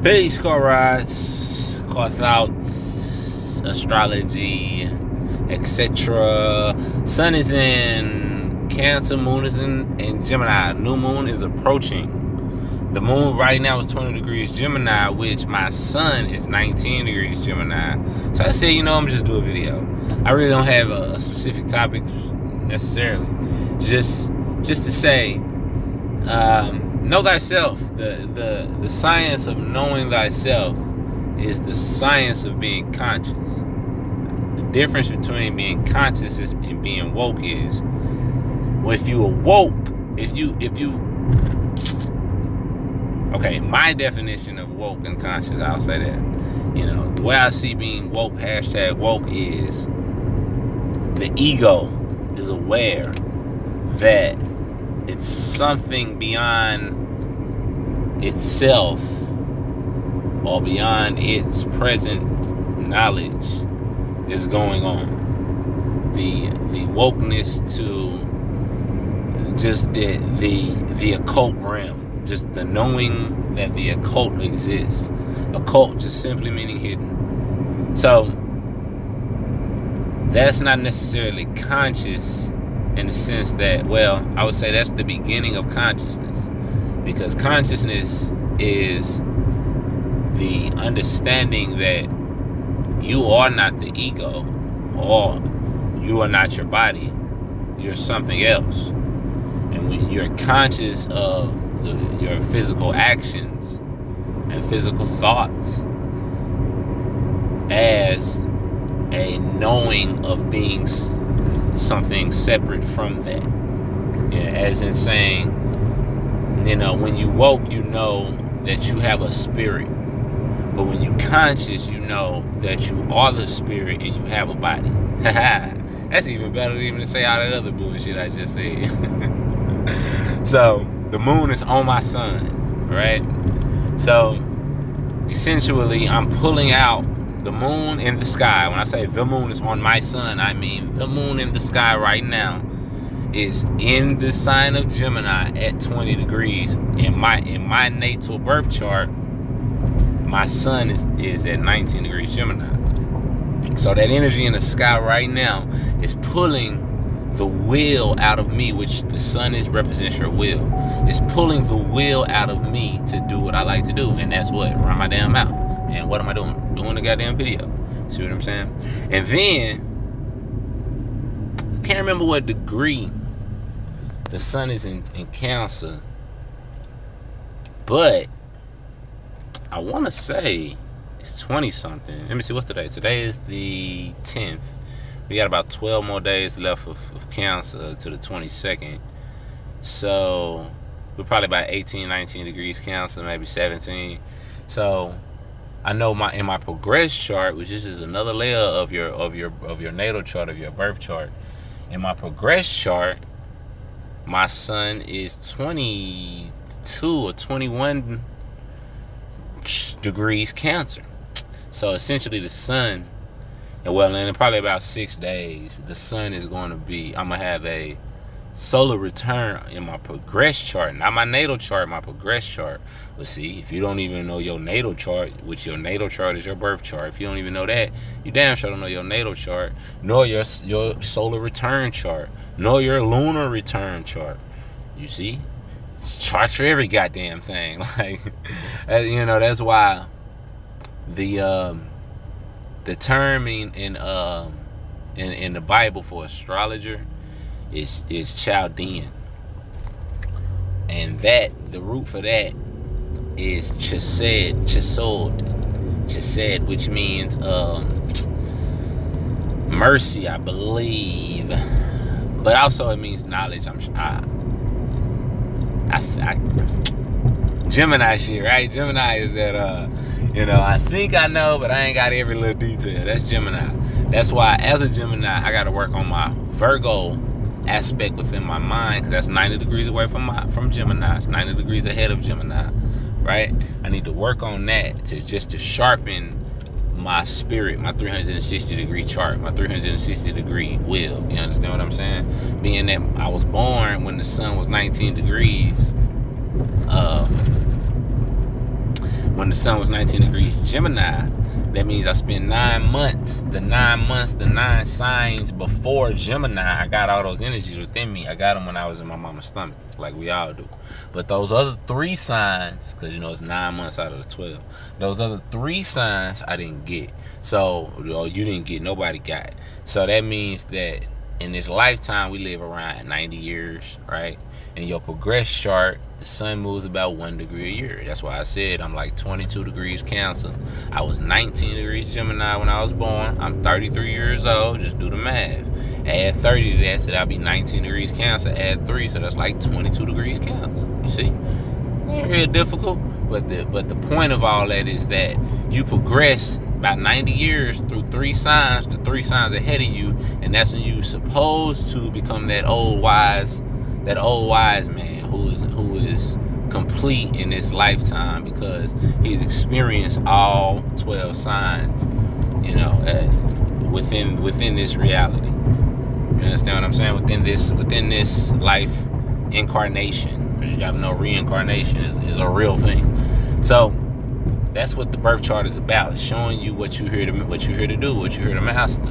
Peace, car rides, car thoughts, astrology, etc. Sun is in Cancer, moon is in Gemini. New moon is approaching. The moon right now is 20 degrees Gemini, which my sun is 19 degrees Gemini. So I said, I'm just do a video. I really don't have a specific topic necessarily. Just to say, know thyself. The science of knowing thyself is the science of being conscious. The difference between being conscious and being woke is, well, if you awoke, okay, my definition of woke and conscious, I'll say that. The way I see being woke, #woke, is the ego is aware that it's something beyond itself or beyond its present knowledge is going on. The wokeness to just the occult realm, just the knowing that the occult exists. Occult just simply meaning hidden. So that's not necessarily conscious in the sense that, well, I would say that's the beginning of consciousness, because consciousness is the understanding that you are not the ego, or you are not your body, you're something else. And when you're conscious of your physical actions and physical thoughts as a knowing of being something separate from that. As in saying, when you woke, you know that you have a spirit. But when you conscious, you know that you are the spirit and you have a body. That's even better than even to say all that other bullshit I just said. So the moon is on my sun, right? So essentially, I'm pulling out the moon in the sky. When I say the moon is on my sun, I mean the moon in the sky right now is in the sign of Gemini at 20 degrees. In my natal birth chart, my sun is at 19 degrees Gemini. So that energy in the sky right now is pulling the will out of me, which the sun represents your will. It's pulling the will out of me to do what I like to do, and that's what? Run my damn mouth. And what am I doing? Doing the goddamn video. See what I'm saying? And then, I can't remember what degree the sun is in Cancer, but I want to say it's 20-something. Let me see, what's today? Today is the 10th. We got about 12 more days left of Cancer to the 22nd. So we're probably about 18, 19 degrees Cancer, maybe 17. So I know in my progress chart, which is another layer of your natal chart, of your birth chart. In my progress chart, my sun is 22 or 21 degrees Cancer. So essentially the sun, in probably about 6 days, the sun is going to be, I'm going to have a solar return in my progress chart. Not my natal chart, my progress chart. But see, if you don't even know your natal chart, which your natal chart is your birth chart, if you don't even know that, you damn sure don't know your natal chart, nor your solar return chart, nor your lunar return chart. You see? Charts for every goddamn thing. That's why the term in the Bible for astrologer is Chaldean, and that the root for that is Chesed, which means mercy, I believe, but also it means knowledge. Gemini shit, right? Gemini is that I think I know, but I ain't got every little detail. That's Gemini. That's why, as a Gemini, I got to work on my Virgo aspect within my mind, because that's 90 degrees away from Gemini. It's 90 degrees ahead of Gemini, right? I need to work on that to sharpen my spirit, my 360 degree chart, my 360 degree will. You understand what I'm saying? Being that I was born when the sun was 19 degrees when the sun was 19 degrees Gemini, that means I spent 9 months, the 9 signs before Gemini. I got all those energies within me. I got them when I was in my mama's stomach, like we all do. But those other 3 signs, because it's 9 months out of the 12, those other 3 signs I didn't get. So, you didn't get, nobody got. So that means that in this lifetime, we live around 90 years, right? In your progress chart, the sun moves about 1 degree a year. That's why I said I'm like 22 degrees Cancer. I was 19 degrees Gemini when I was born. I'm 33 years old. Just do the math. Add 30 to that, so that'll be 19 degrees Cancer. Add 3, so that's like 22 degrees Cancer. You see? Ain't real difficult. But the point of all that is that you progress about 90 years through 3 signs, the 3 signs ahead of you, and that's when you're supposed to become that old wise man who is complete in this lifetime, because he's experienced all 12 signs, within this reality. You understand what I'm saying? Within this life incarnation, because you gotta know reincarnation is a real thing. So that's what the birth chart is about. It's showing you what you're here to do, what you're here to master.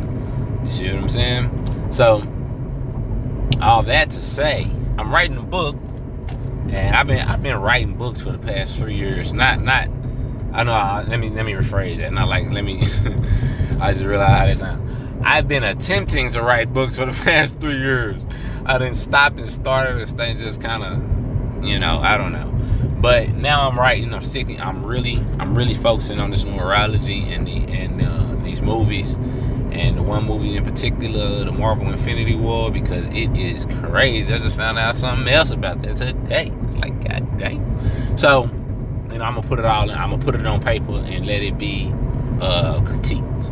You see what I'm saying? So all that to say, I'm writing a book, and I've been writing books for the past 3 years. Let me rephrase that. Not like, I just realized how that sounds. I've been attempting to write books for the past 3 years. I done stopped and started, this thing just kind of, I don't know. But now I'm writing. I'm really focusing on this numerology and these movies. And the one movie in particular, the Marvel Infinity War, because it is crazy. I just found out something else about that today. It's like, god dang. So, I'm gonna put it all in. I'm gonna put it on paper and let it be critiqued.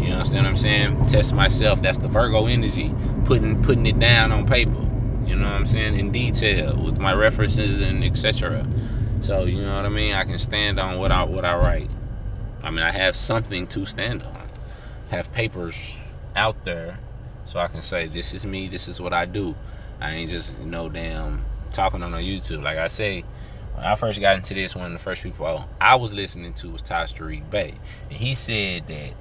You understand what I'm saying? Test myself. That's the Virgo energy, putting it down on paper. You know what I'm saying? In detail with my references and etc. So, you know what I mean? I can stand on what I write. I mean, I have something to stand on. Have papers out there so I can say, this is me, this is what I do. I ain't just damn talking on YouTube. Like I say, when I first got into this, one of the first people I was listening to was Tariq Bey, and he said that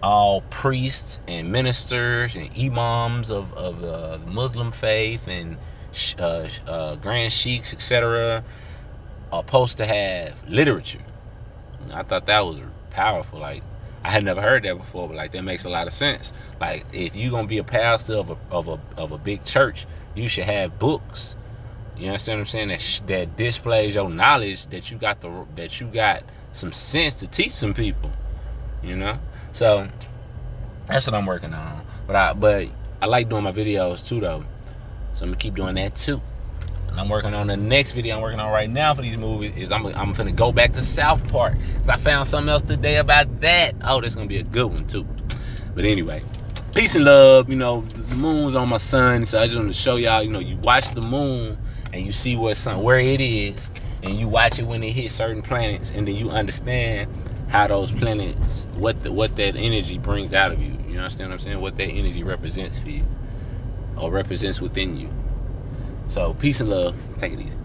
all priests and ministers and imams of the Muslim faith and grand sheiks, etc., are supposed to have literature. I thought that was powerful. Like, I had never heard that before, but like, that makes a lot of sense. Like, if you're gonna be a pastor of a big church, you should have books. You understand what I'm saying? That displays your knowledge, that you got some sense to teach some people. So that's what I'm working on. But I like doing my videos too, though. So I'm gonna keep doing that too. And I'm working on the next video I'm working on right now for these movies is I'm finna go back to South Park, because I found something else today about that. Oh, that's gonna be a good one too. But anyway, peace and love. The moon's on my sun, so I just want to show y'all, you watch the moon and you see where it is, and you watch it when it hits certain planets, and then you understand how those planets, what that energy brings out of you. You understand what I'm saying? What that energy represents for you, or represents within you. So peace and love. Take it easy.